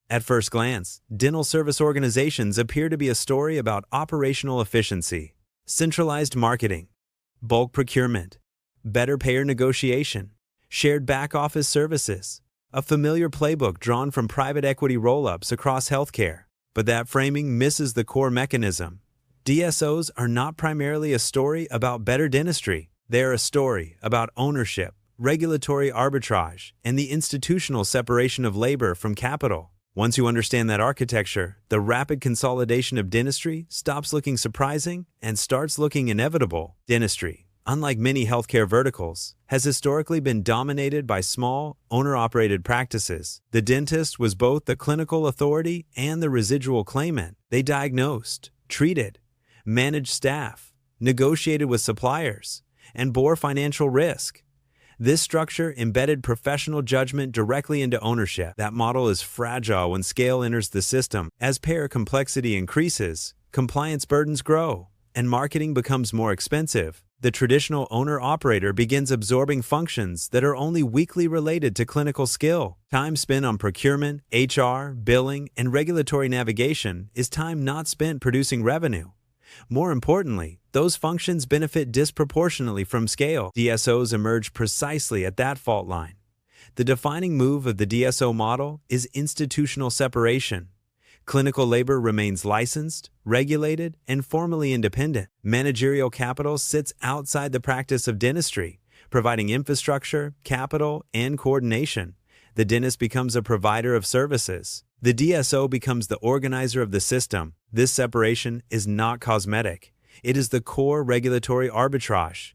At first glance, dental service organizations appear to be a story about operational efficiency, centralized marketing, bulk procurement, better payer negotiation, shared back-office services, a familiar playbook drawn from private equity roll-ups across healthcare. But that framing misses the core mechanism. DSOs are not primarily a story about better dentistry. They are a story about ownership, regulatory arbitrage, and the institutional separation of labor from capital. Once you understand that architecture, the rapid consolidation of dentistry stops looking surprising and starts looking inevitable. Dentistry, unlike many healthcare verticals, has historically been dominated by small, owner-operated practices. The dentist was both the clinical authority and the residual claimant. They diagnosed, treated, managed staff, negotiated with suppliers, and bore financial risk. This structure embedded professional judgment directly into ownership. That model is fragile when scale enters the system. As payer complexity increases, compliance burdens grow, and marketing becomes more expensive. The traditional owner-operator begins absorbing functions that are only weakly related to clinical skill. Time spent on procurement, HR, billing, and regulatory navigation is time not spent producing revenue. More importantly, those functions benefit disproportionately from scale. DSOs emerge precisely at that fault line. The defining move of the DSO model is institutional separation. Clinical labor remains licensed, regulated, and formally independent. Managerial capital sits outside the practice of dentistry, providing infrastructure, capital, and coordination. The dentist becomes a provider of services. The DSO becomes the organizer of the system. This separation is not cosmetic. It is the core regulatory arbitrage.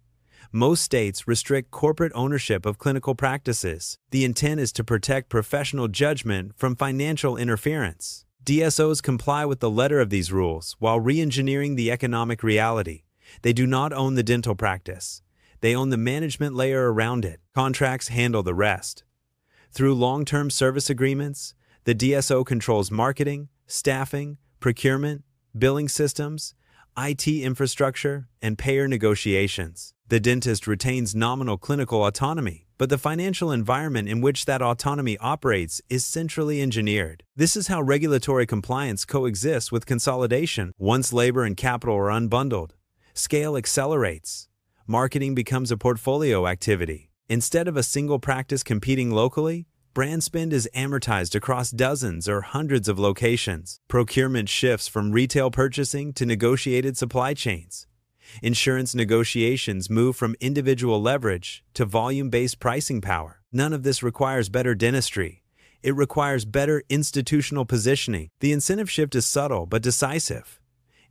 Most states restrict corporate ownership of clinical practices. The intent is to protect professional judgment from financial interference. DSOs comply with the letter of these rules while re-engineering the economic reality. They do not own the dental practice. They own the management layer around it. Contracts handle the rest. Through long-term service agreements, the DSO controls marketing, staffing, procurement, billing systems, IT infrastructure, and payer negotiations. The dentist retains nominal clinical autonomy, but the financial environment in which that autonomy operates is centrally engineered. This is how regulatory compliance coexists with consolidation. Once labor and capital are unbundled, scale accelerates. Marketing becomes a portfolio activity. Instead of a single practice competing locally, brand spend is amortized across dozens or hundreds of locations. Procurement shifts from retail purchasing to negotiated supply chains. Insurance negotiations move from individual leverage to volume-based pricing power. None of this requires better dentistry. It requires better institutional positioning. The incentive shift is subtle but decisive.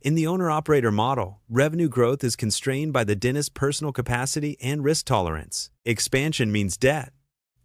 In the owner-operator model, revenue growth is constrained by the dentist's personal capacity and risk tolerance. Expansion means debt,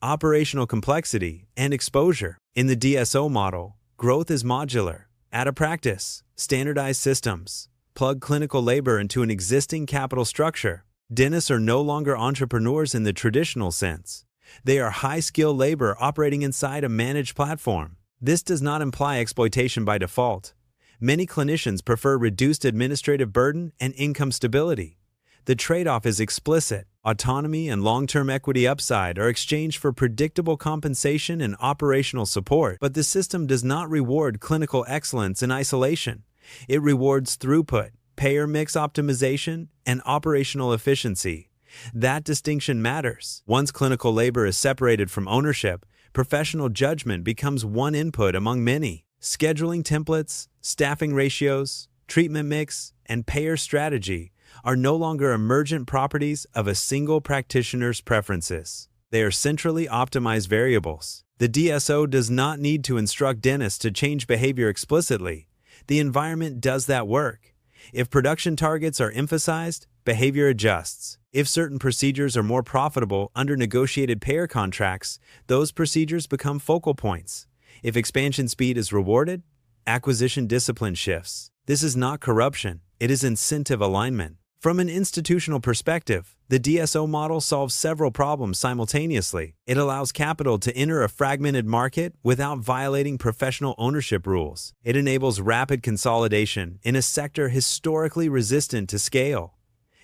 operational complexity, and exposure. In the DSO model, growth is modular. Add a practice, standardize systems, plug clinical labor into an existing capital structure. Dentists are no longer entrepreneurs in the traditional sense. They are high-skilled labor operating inside a managed platform. This does not imply exploitation by default. Many clinicians prefer reduced administrative burden and income stability. The trade-off is explicit. Autonomy and long-term equity upside are exchanged for predictable compensation and operational support. But the system does not reward clinical excellence in isolation. It rewards throughput, payer mix optimization, and operational efficiency. That distinction matters. Once clinical labor is separated from ownership, professional judgment becomes one input among many. Scheduling templates, staffing ratios, treatment mix, and payer strategy are no longer emergent properties of a single practitioner's preferences. They are centrally optimized variables. The DSO does not need to instruct dentists to change behavior explicitly. The environment does that work. If production targets are emphasized, behavior adjusts. If certain procedures are more profitable under negotiated payer contracts, those procedures become focal points. If expansion speed is rewarded, acquisition discipline shifts. This is not corruption, it is incentive alignment. From an institutional perspective, the DSO model solves several problems simultaneously. It allows capital to enter a fragmented market without violating professional ownership rules. It enables rapid consolidation in a sector historically resistant to scale.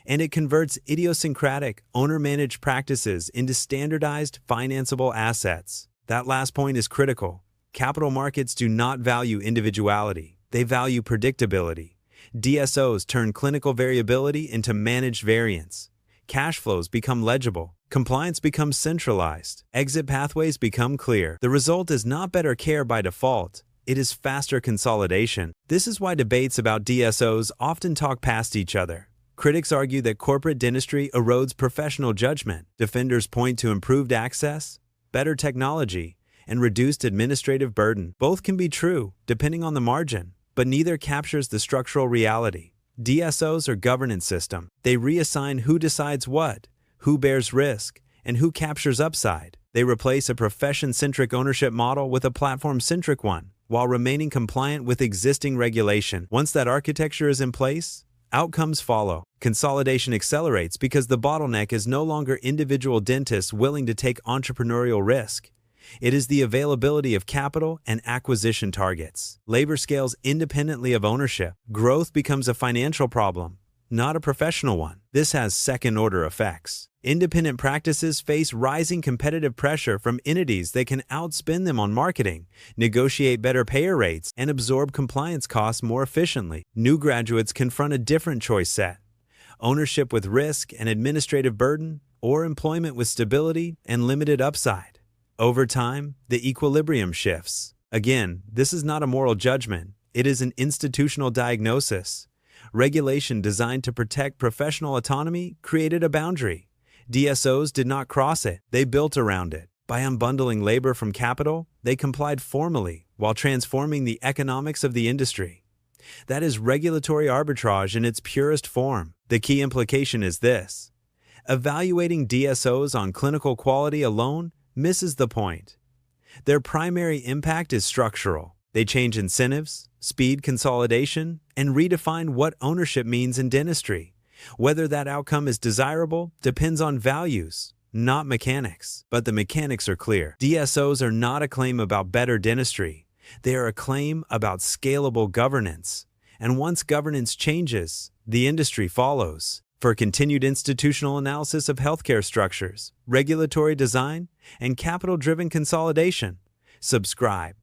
And it converts idiosyncratic, owner-managed practices into standardized, financeable assets. That last point is critical. Capital markets do not value individuality, they value predictability. DSOs turn clinical variability into managed variance. Cash flows become legible. Compliance becomes centralized. Exit pathways become clear. The result is not better care by default. It is faster consolidation. This is why debates about DSOs often talk past each other. Critics argue that corporate dentistry erodes professional judgment. Defenders point to improved access, better technology, and reduced administrative burden. Both can be true, depending on the margin, but neither captures the structural reality. DSOs are governance system. They reassign who decides what, who bears risk, and who captures upside. They replace a profession-centric ownership model with a platform-centric one, while remaining compliant with existing regulation. Once that architecture is in place, outcomes follow. Consolidation accelerates because the bottleneck is no longer individual dentists willing to take entrepreneurial risk. It is the availability of capital and acquisition targets. Labor scales independently of ownership. Growth becomes a financial problem, not a professional one. This has second-order effects. Independent practices face rising competitive pressure from entities that can outspend them on marketing, negotiate better payer rates, and absorb compliance costs more efficiently. New graduates confront a different choice set: ownership with risk and administrative burden, or employment with stability and limited upside. Over time, the equilibrium shifts. Again, this is not a moral judgment. It is an institutional diagnosis. Regulation designed to protect professional autonomy created a boundary. DSOs did not cross it, they built around it. By unbundling labor from capital, they complied formally while transforming the economics of the industry. That is regulatory arbitrage in its purest form. The key implication is this: evaluating DSOs on clinical quality alone misses the point. Their primary impact is structural. They change incentives, speed consolidation, and redefine what ownership means in dentistry. Whether that outcome is desirable depends on values, not mechanics. But the mechanics are clear. DSOs are not a claim about better dentistry. They are a claim about scalable governance. And once governance changes, the industry follows. For continued institutional analysis of healthcare structures, regulatory design, and capital-driven consolidation, subscribe.